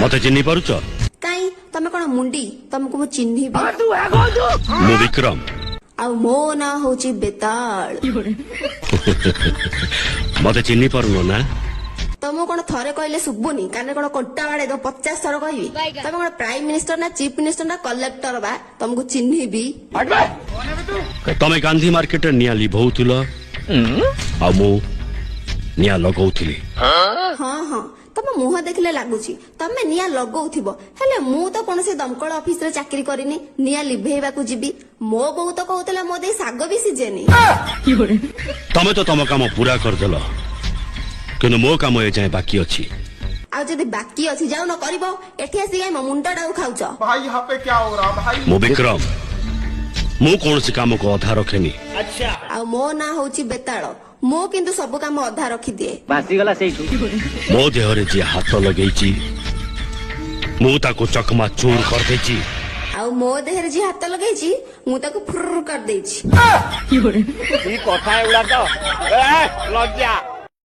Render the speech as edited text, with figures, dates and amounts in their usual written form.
मते चिन्ही पारुच काई तमे कोन मुंडी तुमको मु चिन्ही मु विक्रम आ मो ना होची बेताल मते चिन्ही पारुनो ना तुम कोन थरे कहले सुबुनी काने कोन कोट्टा बाड़े 50 थर कहबी तुम कोन प्राइम मिनिस्टर ना चीफ मिनिस्टर ना कलेक्टर बा तुमको चिन्हीबी तमे गांधी मार्केट निया लिभौथिल आ मु निया लगौथिली हाँ हाँ तुम मुह देखले लागुची तमे निया लगौथिबो हेले मु तो कोनसे दमकल ऑफिस रे चाकरी करिनी निया लिभेइबा को जीबी मो बहु तो कहतला मो दे साग भी सिजेनी तमे तो तम काम पूरा करदेल किन्तु मो काम ए जाए बाकी अछि आ जदी बाकी अछि जाउ न करबो एठी आसी गाय मुंडा खाउछ भाई यहाँ पे क्या हो रहा भाई मो विक्रम मु कौन काम को अधा रखेनी आ मो ना होची बेताळ मो किंतु सब काम अधा रखी दिए बासीगला सेठू मो देहरे जे हाथ लगेची मु ताको चकमा चूर कर देची आ मो देहरे जी हाथ लगेची मु ताको फुर कर देची ई कथा एउडा तो लज्जा